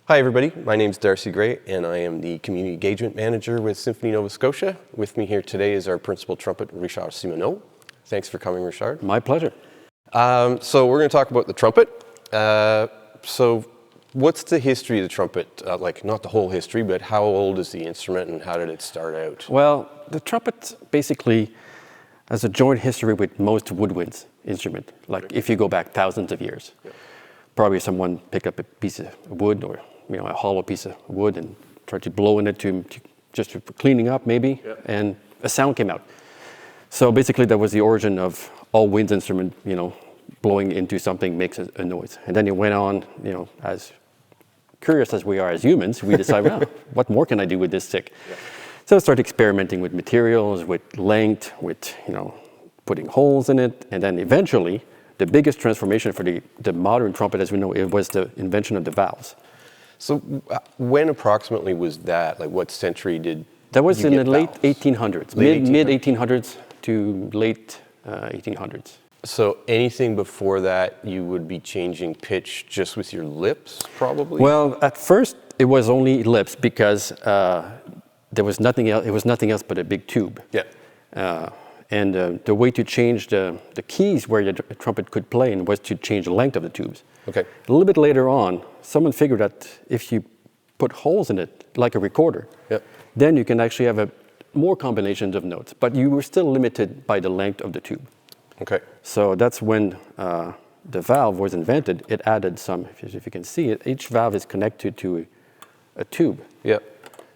Hi everybody, my name is Darcy Gray and I am the Community Engagement Manager with Symphony Nova Scotia. With me here today is our Principal Trumpet, Richard Simoneau. Thanks for coming, Richard. My pleasure. So we're going to talk about the trumpet. So what's the history of the trumpet? Like not the whole history, but how old is the instrument and how did it start out? Well, the trumpet basically has a joint history with most woodwind instrument. Like if you go back thousands of years, probably someone picked up a piece of wood or a hollow piece of wood and tried to blow in it just for cleaning up maybe, and a sound came out. So basically that was the origin of all wind instrument, blowing into something makes a noise. And then it went on, as curious as we are as humans, we decided, well, what more can I do with this stick? Yeah. So I started experimenting with materials, with length, with, putting holes in it. And then eventually, the biggest transformation for the modern trumpet, as we know, it was the invention of the valves. So when approximately was that? Like what century did that was in the late valves? 1800s, mid 1800s to late 1800s. So anything before that, you would be changing pitch just with your lips, probably? Well, at first it was only lips because there was nothing else. It was nothing else but a big tube. Yeah. And the way to change the keys where the trumpet could play in was to change the length of the tubes. Okay. A little bit later on, someone figured that if you put holes in it, like a recorder, then you can actually have more combinations of notes, but you were still limited by the length of the tube. Okay. So that's when the valve was invented. It added some, if you can see it, each valve is connected to a tube. Yeah.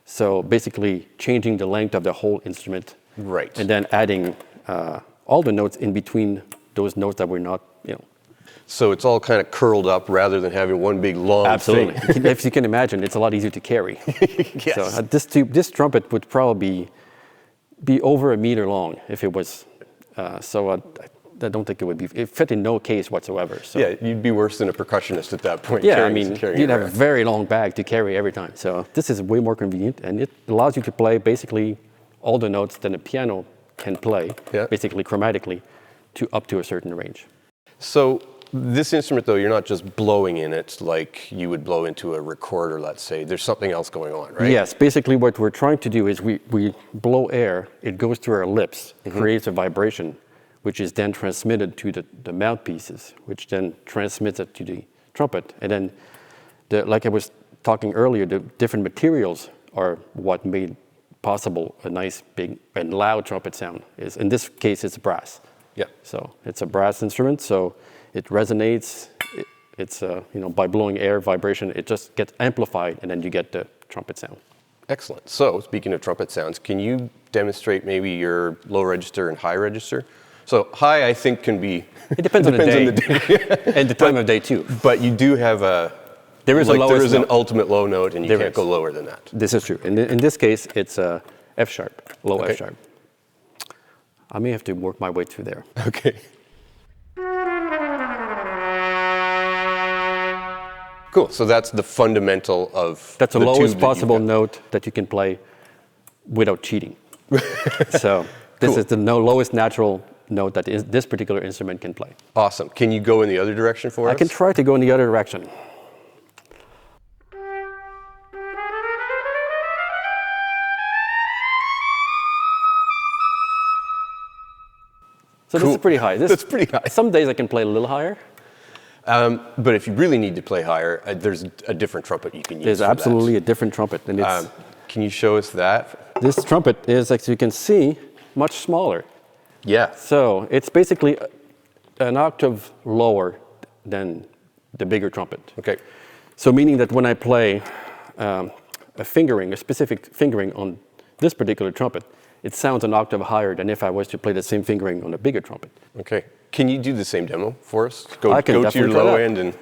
So basically changing the length of the whole instrument. Right. And then adding all the notes in between those notes that were not, So it's all kind of curled up rather than having one big long Absolutely. thing. If you can imagine, it's a lot easier to carry. Yes. So this trumpet would probably be over a meter long if it was. I don't think it would be. It fit in no case whatsoever. So. Yeah, you'd be worse than a percussionist at that point. Yeah, carrying you'd have a very long bag to carry every time. So this is way more convenient, and it allows you to play basically all the notes that a piano can play, basically chromatically, up to a certain range. So this instrument, though, you're not just blowing in it like you would blow into a recorder, let's say. There's something else going on, right? Yes, basically what we're trying to do is we blow air, it goes through our lips, creates a vibration, which is then transmitted to the mouthpieces, which then transmits it to the trumpet. And then, like I was talking earlier, the different materials are what made possible a nice, big, and loud trumpet sound. In this case, it's brass. Yeah. So it's a brass instrument, so it resonates. It's by blowing air, vibration, it just gets amplified, and then you get the trumpet sound. Excellent. So speaking of trumpet sounds, can you demonstrate maybe your low register and high register? So high, I think, can be. It depends on the day, and the time of day too. But you do have there is an ultimate low note, and you can't go lower than that. This is true. In this case, it's F sharp, low F sharp. I may have to work my way through there. Okay. Cool. So that's the fundamental of. That's the lowest possible note that you can play without cheating. So this is the lowest natural note that this particular instrument can play. Awesome. Can you go in the other direction for us? I can try to go in the other direction. So this is pretty high. That's pretty high. Some days I can play a little higher. But if you really need to play higher, there's a different trumpet you can use. There's absolutely a different trumpet. And can you show us that? This trumpet is, as you can see, much smaller. Yeah. So it's basically an octave lower than the bigger trumpet. Okay. So meaning that when I play a specific fingering on this particular trumpet, it sounds an octave higher than if I was to play the same fingering on a bigger trumpet. Okay. Can you do the same demo for us? Go I can to your low end and.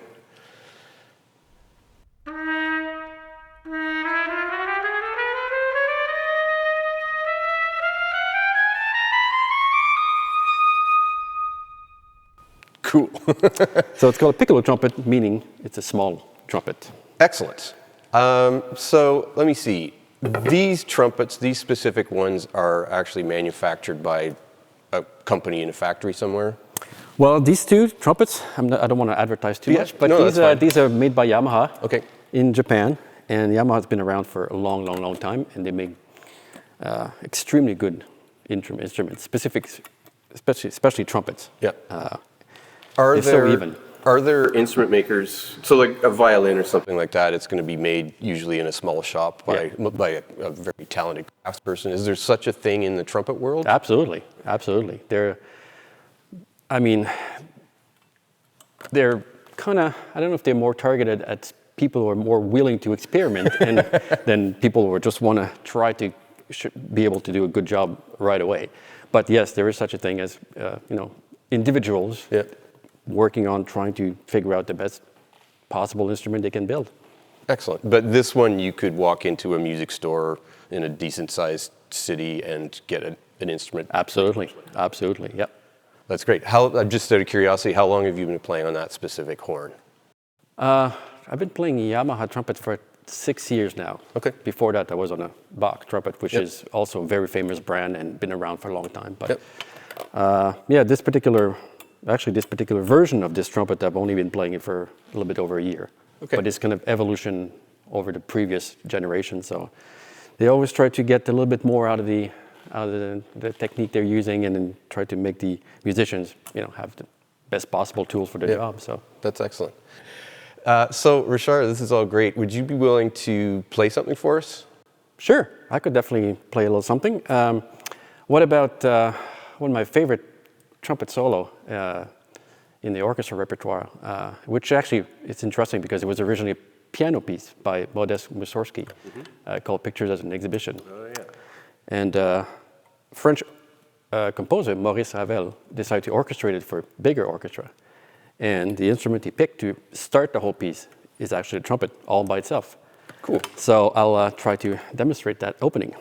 Cool. So it's called a piccolo trumpet, meaning it's a small trumpet. Excellent. So let me see. These trumpets, these specific ones, are actually manufactured by a company in a factory somewhere? Well, these two trumpets, I don't want to advertise too much, but these are made by Yamaha. Okay. in Japan, and Yamaha's been around for a long, long, long time, and they make extremely good instruments, especially trumpets. Yeah. They're so even. Are there instrument makers, so like a violin or something like that, it's going to be made usually in a small shop by a very talented craftsperson. Is there such a thing in the trumpet world? Absolutely, absolutely. They're kind of, I don't know if they're more targeted at people who are more willing to experiment than people who just want to try to be able to do a good job right away. But yes, there is such a thing as, individuals working on trying to figure out the best possible instrument they can build. Excellent. But this one, you could walk into a music store in a decent-sized city and get an instrument. Absolutely, absolutely, yep. That's great. Just out of curiosity, how long have you been playing on that specific horn? I've been playing Yamaha trumpet for 6 years now. Okay. Before that, I was on a Bach trumpet, which is also a very famous brand and been around for a long time. But this particular version of this trumpet, I've only been playing it for a little bit over a year. Okay. But it's kind of evolution over the previous generation. So they always try to get a little bit more out of the technique they're using, and then try to make the musicians, have the best possible tools for their job. So that's excellent. So Richard, this is all great. Would you be willing to play something for us? Sure, I could definitely play a little something. What about one of my favorite trumpet solo in the orchestra repertoire, which actually it's interesting because it was originally a piano piece by Modest Mussorgsky called Pictures as an Exhibition. Oh, yeah. And French composer Maurice Ravel decided to orchestrate it for a bigger orchestra. And the instrument he picked to start the whole piece is actually a trumpet all by itself. Cool. So I'll try to demonstrate that opening.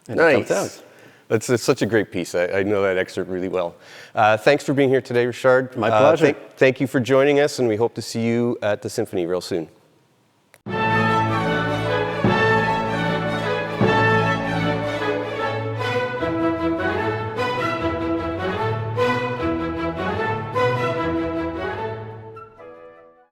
And nice. That's how it sounds. It's such a great piece. I know that excerpt really well. Thanks for being here today, Richard. My pleasure. Thank you for joining us, and we hope to see you at the Symphony real soon.